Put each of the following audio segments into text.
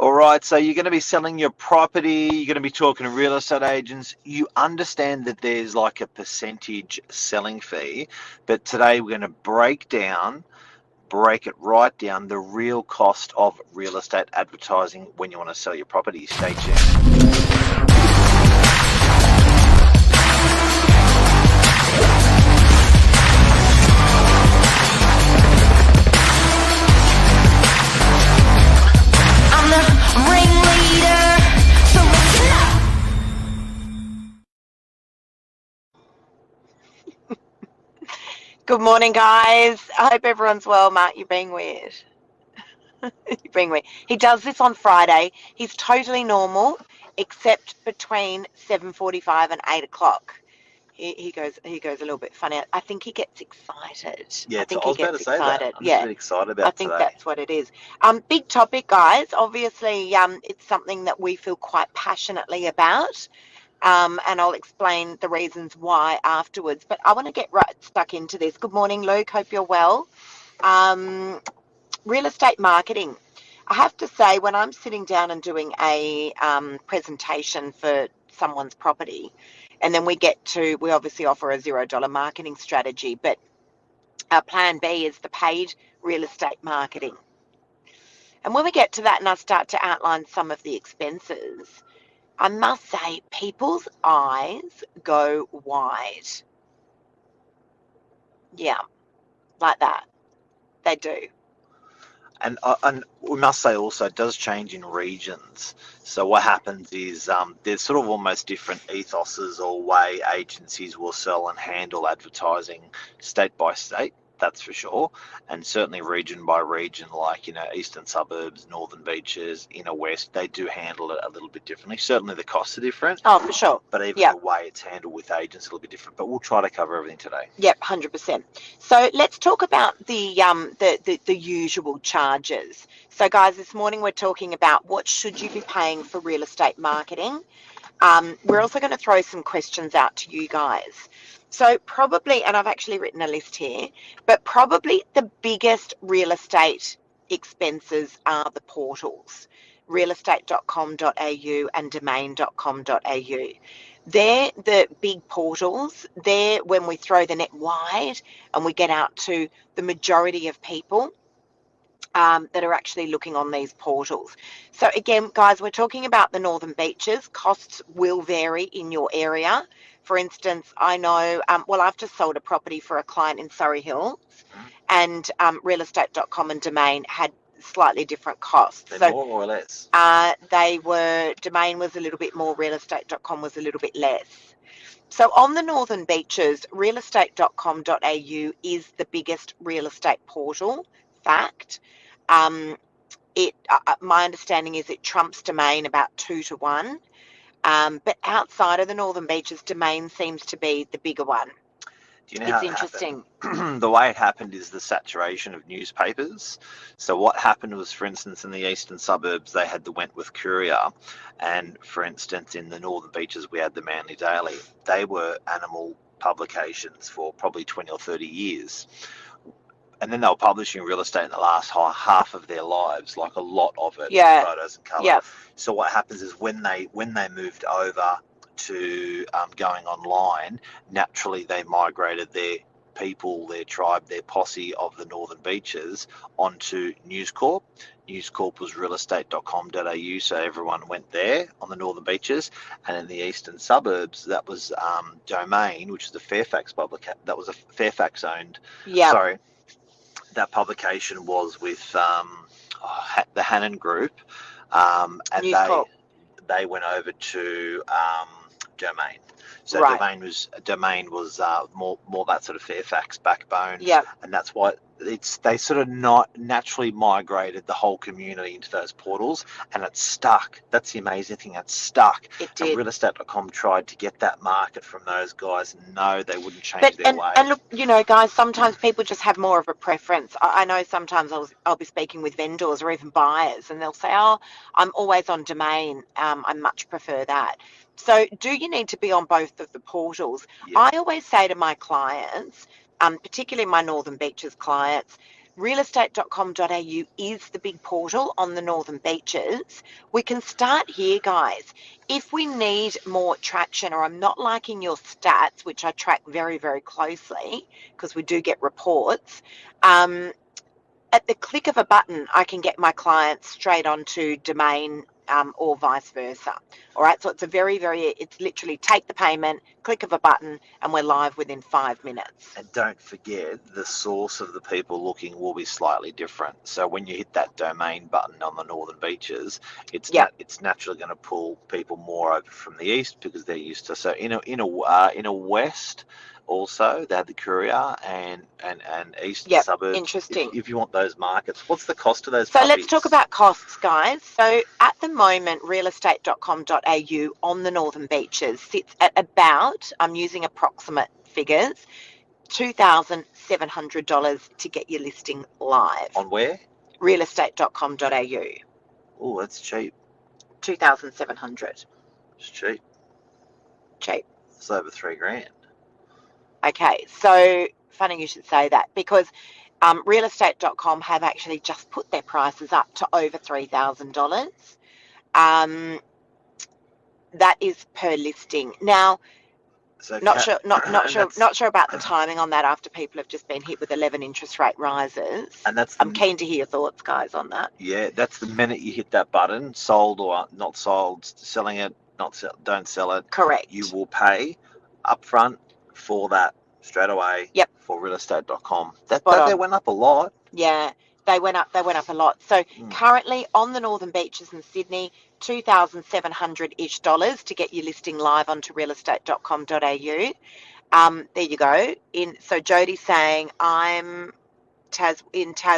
All right, so you're going to be selling your property, you're going to be talking to real estate agents. You understand that there's like a percentage selling fee, but today we're going to break it right down, the real cost of real estate advertising when you want to sell your property. Stay tuned. Good morning, guys. I hope everyone's well. Mark, you're being weird. You're being weird. He does this on Friday. He's totally normal, except between 7:45 and 8 o'clock. He goes a little bit funny. I think he gets excited. Yeah, I think I was he about gets to say excited. that. I'm just a bit excited about I think today. that's what it is. Big topic, guys. Obviously, it's something that we feel quite passionately about. And I'll explain the reasons why afterwards. But I want to get right stuck into this. Good morning, Luke. Hope you're well. Real estate marketing. I have to say, when I'm sitting down and doing a presentation for someone's property, and then we obviously offer a $0 marketing strategy, but our plan B is the paid real estate marketing. And when we get to that and I start to outline some of the expenses, I must say, people's eyes go wide. Yeah, like that. They do. And we must say also it does change in regions. So what happens is there's sort of almost different ethoses or way agencies will sell and handle advertising state by state. That's for sure, and certainly region by region, like eastern suburbs, northern beaches, inner west, they do handle it a little bit differently. Certainly the costs are different. Oh, for sure. But even the way it's handled with agents is a little bit different. But we'll try to cover everything today. Yep, 100%. So let's talk about the usual charges. So guys, this morning we're talking about what should you be paying for real estate marketing. We're also going to throw some questions out to you guys. So probably, and I've actually written a list here, but probably the biggest real estate expenses are the portals, realestate.com.au and domain.com.au. They're the big portals. They're when we throw the net wide and we get out to the majority of people that are actually looking on these portals. So again, guys, we're talking about the Northern Beaches. Costs will vary in your area. For instance, I know, I've just sold a property for a client in Surrey Hills, and realestate.com and Domain had slightly different costs. They're more or less? Domain was a little bit more, realestate.com was a little bit less. So on the Northern Beaches, realestate.com.au is the biggest real estate portal. Fact. My understanding is it trumps Domain about 2 to 1. But outside of the Northern Beaches, Domain seems to be the bigger one. Do you know how interesting? The way it happened is the saturation of newspapers. So what happened was, for instance, in the eastern suburbs, they had the Wentworth Courier. And for instance, in the Northern Beaches, we had the Manly Daily. They were animal publications for probably 20 or 30 years. And then they were publishing real estate in the last half of their lives, like a lot of it, photos and colour. Yeah. So what happens is when they moved over to going online, naturally they migrated their people, their tribe, their posse of the Northern Beaches onto News Corp. News Corp was realestate.com.au, so everyone went there on the Northern Beaches. And in the eastern suburbs, that was Domain, which is the Fairfax that was a Fairfax owned. Yeah. Sorry. That publication was with the Hannon Group, and they went over to Domain. So right. Domain was more that sort of Fairfax backbone. Yeah. And that's why they sort of not naturally migrated the whole community into those portals, and it's stuck. That's the amazing thing. It's stuck. It did. And realestate.com tried to get that market from those guys. No, they wouldn't change their way. And look, guys, sometimes people just have more of a preference. I know sometimes I'll be speaking with vendors or even buyers, and they'll say, "Oh, I'm always on Domain. I much prefer that." So do you need to be on both of the portals? Yeah. I always say to my clients, particularly my Northern Beaches clients, Realestate.com.au is the big portal on the Northern Beaches. We can start here, guys. If we need more traction, or I'm not liking your stats, which I track very, very closely because we do get reports, at the click of a button, I can get my clients straight onto Domain, or vice versa. All right, so it's it's literally take the payment, click of a button, and we're live within 5 minutes. And don't forget, the source of the people looking will be slightly different. So when you hit that domain button on the Northern Beaches, it's it's naturally going to pull people more over from the east because they're used to. So in a west, also they have the Courier and eastern suburbs. Interesting. If you want those markets, what's the cost of those? So let's talk about costs, guys. So at the moment, realestate.com.au on the Northern Beaches sits at about, I'm using approximate figures, $2,700 to get your listing live. On where? Realestate.com.au. Oh, that's cheap. $2,700. It's cheap. Cheap. It's over $3,000. Okay, so funny you should say that, because realestate.com have actually just put their prices up to over $3,000. That is per listing. Now, so not sure about the timing on that after people have just been hit with 11 interest rate rises. And I'm keen to hear your thoughts, guys, on that. Yeah, that's the minute you hit that button, sold or not sold, selling it, don't sell it. Correct. You will pay upfront for that straight away. Yep. For realestate.com. That they went up a lot. Yeah, they went up a lot. So currently on the Northern Beaches in Sydney, $2,700-ish to get your listing live onto realestate.com.au. There you go. So Jody's saying in Tas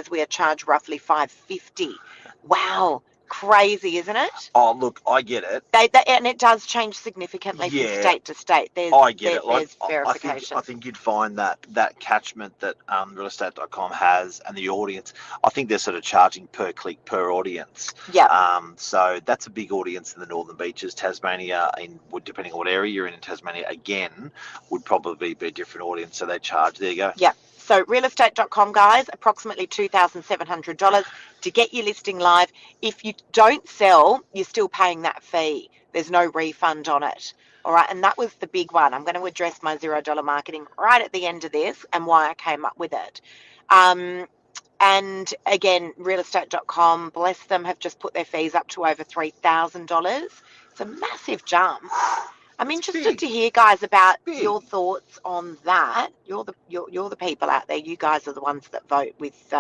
we are charged roughly $550. Wow. Crazy, isn't it? Oh, look, I get it. And it does change significantly from state to state. I get it. There's verification. I think you'd find that catchment that realestate.com has and the audience, I think they're sort of charging per click, per audience. Yeah. So that's a big audience in the Northern Beaches. Tasmania, depending on what area you're in Tasmania, again, would probably be a different audience. So they charge. There you go. Yeah. So realestate.com, guys, approximately $2,700 to get your listing live. If you don't sell, you're still paying that fee. There's no refund on it. All right. And that was the big one. I'm going to address my $0 marketing right at the end of this and why I came up with it. And again, realestate.com, bless them, have just put their fees up to over $3,000. It's a massive jump. I'm interested to hear, guys, about your thoughts on that. You're the people out there. You guys are the ones that vote with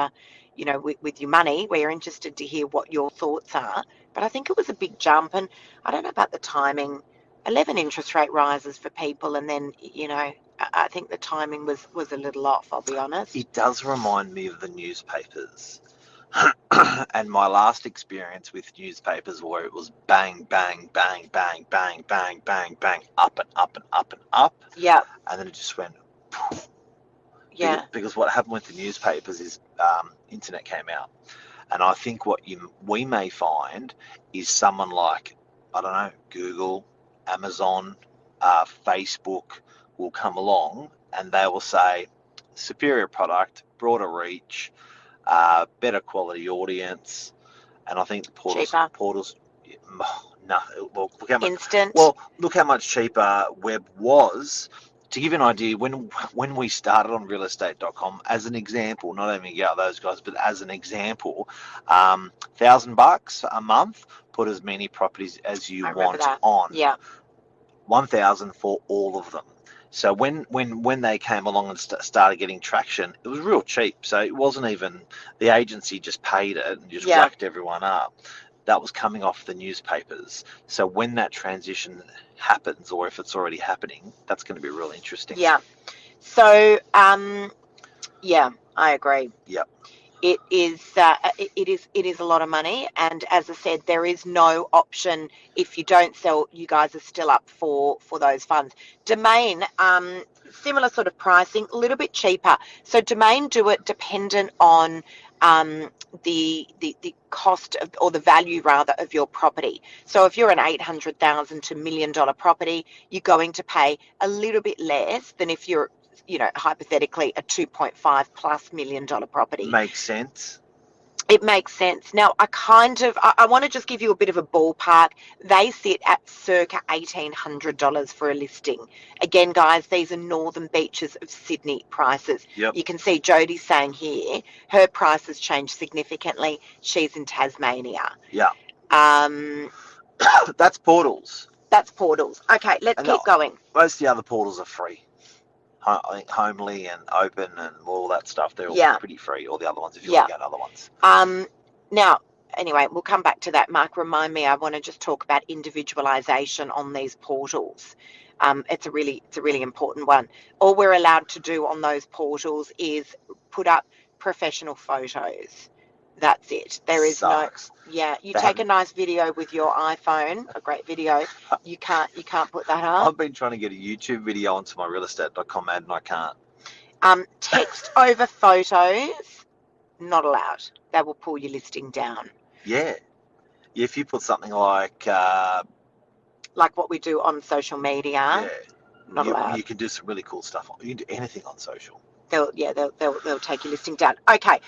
your money. We're interested to hear what your thoughts are. But I think it was a big jump, and I don't know about the timing. 11 interest rate rises for people, and then I think the timing was a little off. I'll be honest. It does remind me of the newspapers. And my last experience with newspapers where it was bang, bang, bang, bang, bang, bang, bang, bang, up and up and up and up. Yeah. And then it just went poof. Yeah. Because what happened with the newspapers is internet came out. And I think what we may find is someone like, I don't know, Google, Amazon, Facebook will come along and they will say superior product, broader reach, better quality audience, and I think the portals instant. Well, look how much cheaper web was. To give you an idea, when we started on realestate.com, as an example, not aiming at those guys, but as an example, $1,000 a month, put as many properties as you want on. Yeah. 1,000 for all of them. So when they came along and started getting traction, it was real cheap. So it wasn't even, the agency just paid it and just whacked everyone up. That was coming off the newspapers. So when that transition happens, or if it's already happening, that's going to be really interesting. Yeah. So, yeah, I agree. Yep. It is a lot of money, and as I said, there is no option if you don't sell. You guys are still up for those funds. Domain, similar sort of pricing, a little bit cheaper. So Domain do it dependent on the cost of, or the value rather, of your property. So if you're an $800,000 to $1 million property, you're going to pay a little bit less than if you're hypothetically a 2.5+ million dollar property. Makes sense. It makes sense. Now, I want to just give you a bit of a ballpark. They sit at circa $1,800 for a listing. Again, guys, these are Northern Beaches of Sydney prices. Yep. You can see Jodie's saying here, her price has changed significantly. She's in Tasmania. Yeah. Um, That's portals. that's portals. Okay, let's keep going. Most of the other portals are free. I think Homely and Open and all that stuff, they're all pretty free. All the other ones, if you want to go to other ones. Now, anyway, we'll come back to that. Mark, remind me, I want to just talk about individualization on these portals. It's a really important one. All we're allowed to do on those portals is put up professional photos. That's it. There is you take a nice video with your iPhone, a great video. You can't put that up. I've been trying to get a YouTube video onto my realestate.com ad and I can't. Text over photos, not allowed. They will pull your listing down. Yeah. If you put something like what we do on social media, not allowed. You can do some really cool stuff. You can do anything on social. They'll take your listing down. Okay.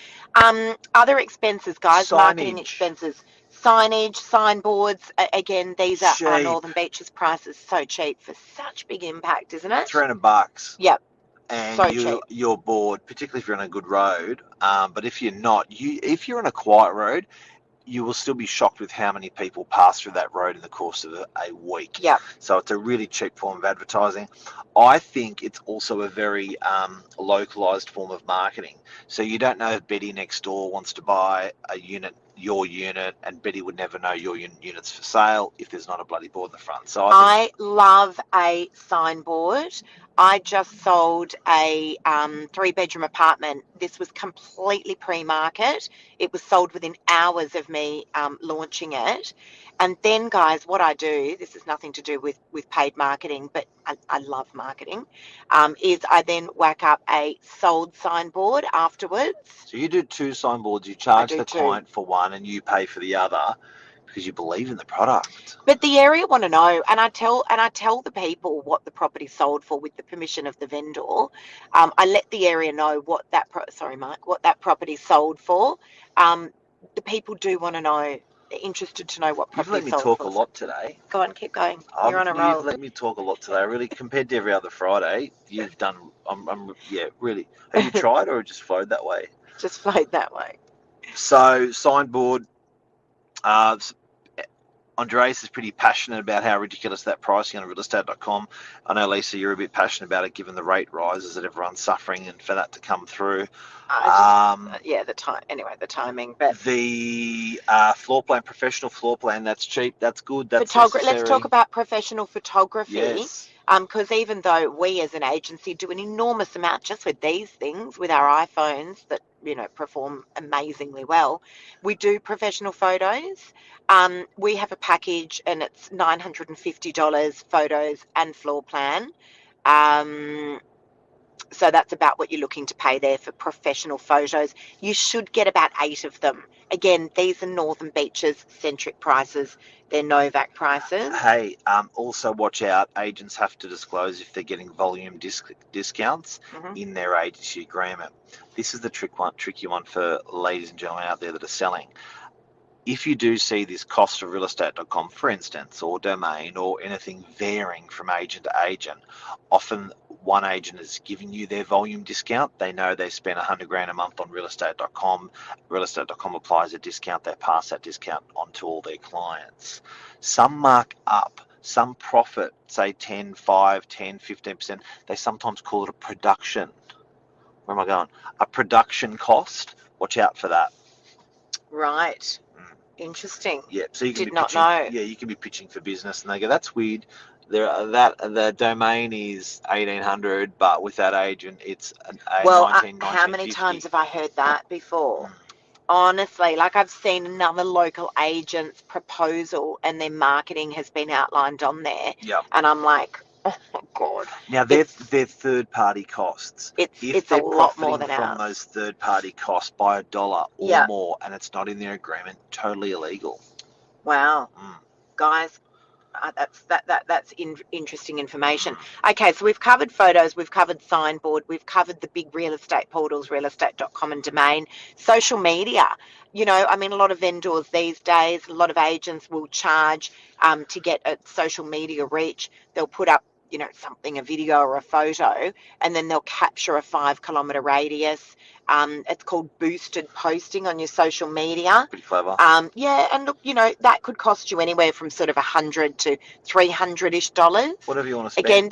Other expenses, guys. Signage. Marketing expenses. Signage, signboards. Again, these are Northern Beaches prices. So cheap for such big impact, isn't it? $300. Yep. And so you're bored, particularly if you're on a good road. But if you're not, if you're on a quiet road, you will still be shocked with how many people pass through that road in the course of a week. Yeah. So it's a really cheap form of advertising. I think it's also a very localized form of marketing. So you don't know if Betty next door wants to buy your unit, and Betty would never know your unit's for sale if there's not a bloody board in the front. So I love a signboard. I just sold a 3-bedroom apartment. This was completely pre-market. It was sold within hours of me launching it. And then, guys, what I do, this has nothing to do with paid marketing, but I love marketing, is I then whack up a sold signboard afterwards. So you do 2 signboards. You charge the client for one and you pay for the other, because you believe in the product. But the area want to know, and I tell the people what the property sold for with the permission of the vendor. I let the area know what that property sold for. The people do want to know. They're interested to know what property sold for. You've let me talk a lot today. Go on, keep going. You're on a roll. You've let me talk a lot today. Really, compared to every other Friday, you've done. Really. Have you tried or just flowed that way? Just flowed that way. So signboard. Andreas is pretty passionate about how ridiculous that pricing on realestate.com. I know, Lisa, you're a bit passionate about it, given the rate rises that everyone's suffering, and for that to come through. The timing. But the professional floor plan, that's cheap, that's good, that's photography. Let's talk about professional photography. Yes. Because even though we as an agency do an enormous amount just with these things, with our iPhones that perform amazingly well, we do professional photos. We have a package and it's $950 photos and floor plan. So that's about what you're looking to pay there for professional photos. You should get about 8 of them. Again, these are Northern Beaches centric prices. They're Novak prices. Hey, also watch out. Agents have to disclose if they're getting volume discounts in their agency agreement. This is the tricky one for ladies and gentlemen out there that are selling. If you do see this cost of realestate.com, for instance, or domain, or anything varying from agent to agent, often one agent is giving you their volume discount. They know they spend $100,000 a month on realestate.com. Realestate.com applies a discount. They pass that discount on to all their clients. Some mark up, some profit, say 10, 5, 10, 15%. They sometimes call it a production. Where am I going? A production cost. Watch out for that. Right. Interesting. Yeah, so you can know. Yeah, you can be pitching for business, and they go, "That's weird." The domain is $1,800, but with that agent, it's how many times have I heard that before? Honestly, I've seen another local agent's proposal, and their marketing has been outlined on there. Yeah, and I'm like, oh my God. Now they're third-party costs. It's a lot more than from those third-party costs by $1 or more, and it's not in their agreement, totally illegal. Wow, guys, That's interesting information. Okay, so we've covered photos, we've covered signboard, we've covered the big real estate portals, realestate.com and Domain, social media. You know, I mean, a lot of vendors these days, a lot of agents will charge to get a social media reach. They'll put up, you know, something, a video or a photo, and then they'll capture a 5-kilometre radius. It's called boosted posting on your social media. Pretty clever. Yeah, and look, you know, that could cost you anywhere from sort of $100 to $300-ish. Whatever you want to spend. Again,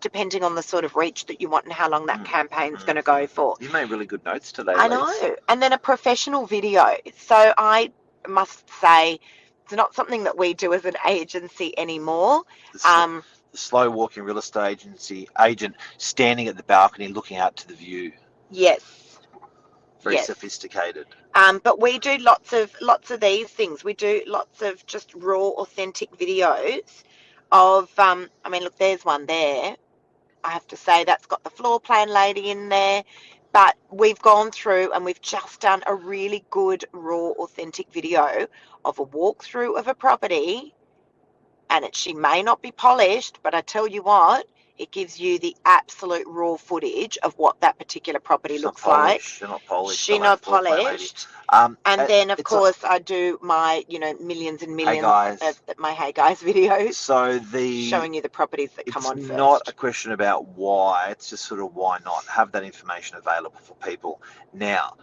depending on the sort of reach that you want and how long that campaign's going to go for. You made really good notes today, I know. And then a professional video. So I must say, it's not something that we do as an agency anymore. The slow walking real estate agent standing at the balcony looking out to the view. Yes. Very sophisticated. But we do lots of these things. We do lots of just raw, authentic videos of. I mean, look, there's one there. I have to say that's got the floor plan lady in there. But we've gone through and we've just done a really good, raw, authentic video of a walkthrough of a property. And she may not be polished, but I tell you what, it gives you the absolute raw footage of what that particular property looks like. She's not polished. She's not polished. And then, of course, I do my, you know, millions and millions of my Hey Guys videos. So showing you the properties that come on first. It's not a question about why. It's just sort of why not have that information available for people. Now,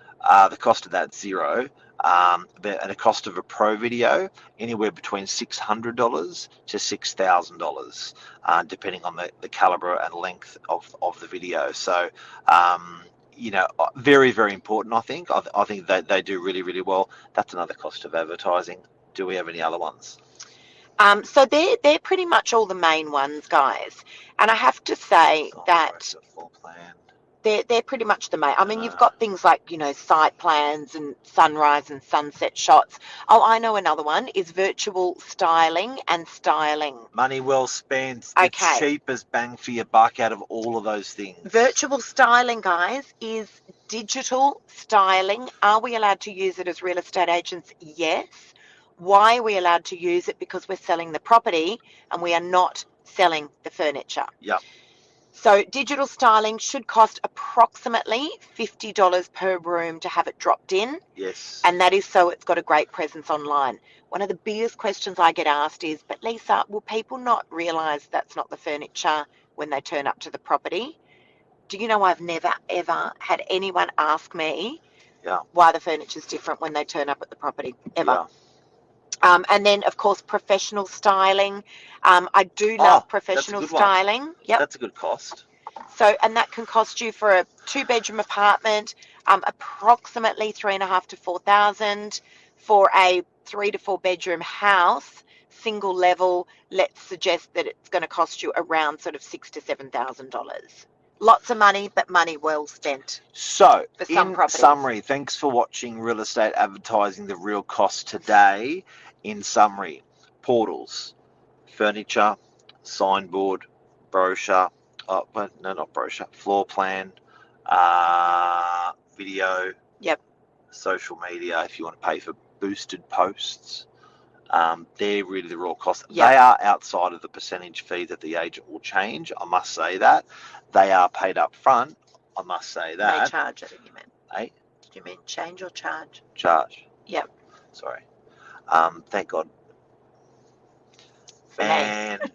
the cost of that's zero. And the cost of a pro video anywhere between $600 to $6,000, depending on the caliber and length of the video. So, you know, very, very important. I think they do really, really well. That's another cost of advertising. Do we have any other ones? So they're pretty much all the main ones, guys. And I have to say that floor plan. They're pretty much the main. I mean, you've got things like, you know, site plans and sunrise and sunset shots. Oh, I know another one is virtual styling and styling. Money well spent. Okay. It's cheap as bang for your buck out of all of those things. Virtual styling, guys, is digital styling. Are we allowed to use it as real estate agents? Yes. Why are we allowed to use it? Because we're selling the property and we are not selling the furniture. Yeah. So digital styling should cost approximately $50 per room to have it dropped in. Yes. And that is so it's got a great presence online. One of the biggest questions I get asked is, but Lisa, will people not realise that's not the furniture when they turn up to the property? Do you know I've never, ever had anyone ask me why the furniture's different when they turn up at the property, ever. Yeah. And then, of course, professional styling. I do love professional styling. Yep. That's a good cost. So, and that can cost you for a 2-bedroom apartment, approximately $3,500 to $4,000. For a 3 to 4 bedroom house, single level, let's suggest that it's going to cost you around sort of $6,000 to $7,000. Lots of money, but money well spent. So, in summary, thanks for watching Real Estate Advertising, The Real Cost today. In summary, portals, furniture, signboard, brochure, not brochure, floor plan, video, social media, if you want to pay for boosted posts. They're really the raw costs. Yep. They are outside of the percentage fee that the agent will change. I must say that. They are paid up front. I must say that. They charge it, you mean? Hey? Did you mean change or charge? Charge. Yep. Sorry. Thank God. For and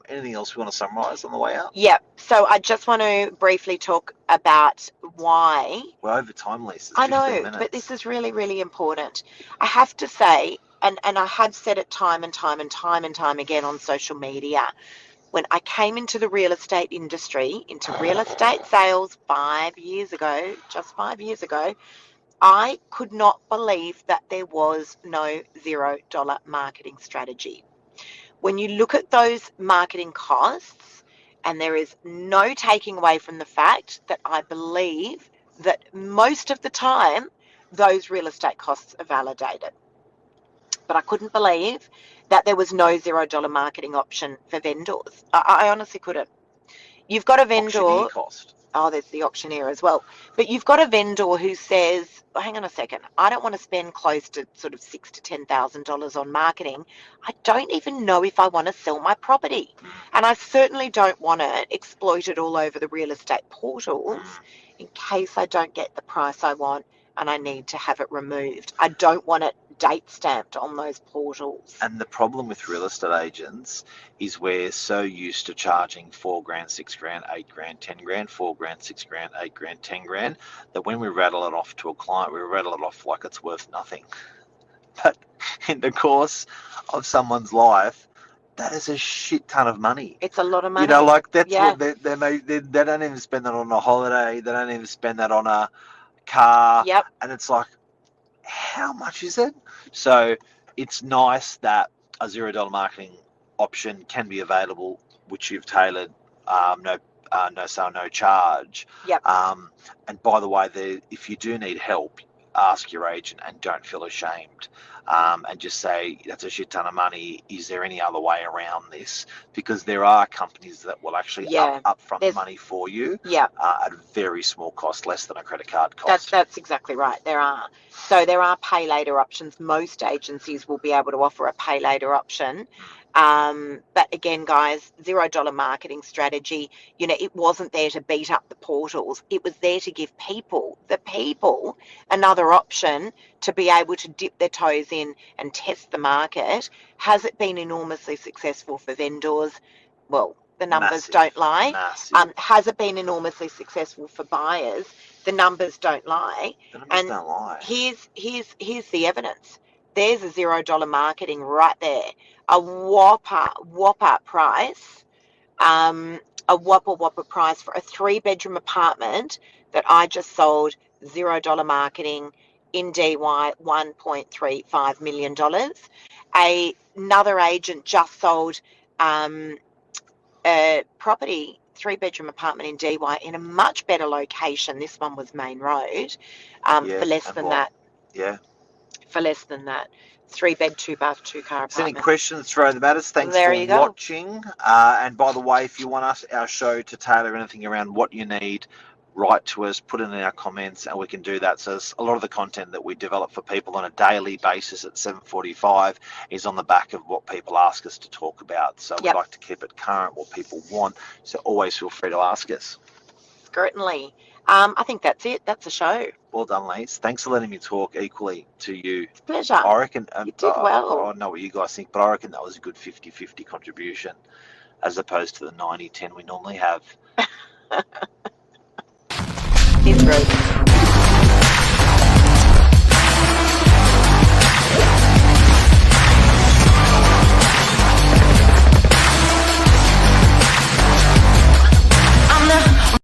anything else we want to summarise on the way out? Yep. So I just want to briefly talk about why. We're over time, Lisa. I know, but this is really, really important. I have to say, and I have said it time and time again on social media, when I came into the real estate industry, into real estate sales 5 years ago, just 5 years ago, I could not believe that there was no $0 marketing strategy. When you look at those marketing costs, and there is no taking away from the fact that I believe that most of the time those real estate costs are validated. But I couldn't believe that there was no $0 marketing option for vendors. I honestly couldn't. You've got a vendor. Auctioneer cost. there's the auctioneer as well. But you've got a vendor who says, oh, hang on a second, I don't want to spend close to sort of $6,000 to $10,000 on marketing. I don't even know if I want to sell my property. And I certainly don't want it exploited all over the real estate portals in case I don't get the price I want and I need to have it removed. I don't want it date stamped on those portals. And the problem with real estate agents is we're so used to charging $4 grand, $6 grand, $8 grand, $10 grand, $4 grand, $6 grand, $8 grand, $10 grand, that when we rattle it off to a client, we rattle it off like it's worth nothing. But in the course of someone's life, that is a shit ton of money. It's a lot of money. You know, like that's what they don't even spend that on a holiday. They don't even spend that on a car. Yep. And it's like, how much is it? So it's nice that a $0 marketing option can be available, which you've tailored, no sale, no charge. Yep. And by the way, if you do need help, ask your agent and don't feel ashamed. And just say, that's a shit ton of money. Is there any other way around this? Because there are companies that will actually upfront the money for you at a very small cost, less than a credit card cost. That's exactly right. There are. So there are pay later options. Most agencies will be able to offer a pay later option. But again, guys, $0 marketing strategy, you know, it wasn't there to beat up the portals. It was there to give the people another option to be able to dip their toes in and test the market. Has it been enormously successful for vendors? Well, the numbers don't lie. Has it been enormously successful for buyers? The numbers don't lie. The numbers don't lie. Here's the evidence. There's a $0 marketing right there. A whopper price, a whopper price for a 3-bedroom apartment that I just sold, $0 marketing in DY, $1.35 million. Another agent just sold a property, 3-bedroom apartment in DY in a much better location. This one was Main Road, for less than that. Yeah. For less than that. 3-bed, 2-bath, 2-car apartment. Any questions, throw them at us. Thanks for watching. And by the way, if you want our show to tailor anything around what you need, write to us, put it in our comments, and we can do that. So a lot of the content that we develop for people on a daily basis at 7:45 is on the back of what people ask us to talk about. So we like to keep it current, what people want. So always feel free to ask us. Certainly. I think that's it. That's the show. Well done, Lise. Thanks for letting me talk equally to you. It's a pleasure. I reckon you did well. I don't know what you guys think, but I reckon that was a good 50-50 contribution as opposed to the 90-10 we normally have. It's rude.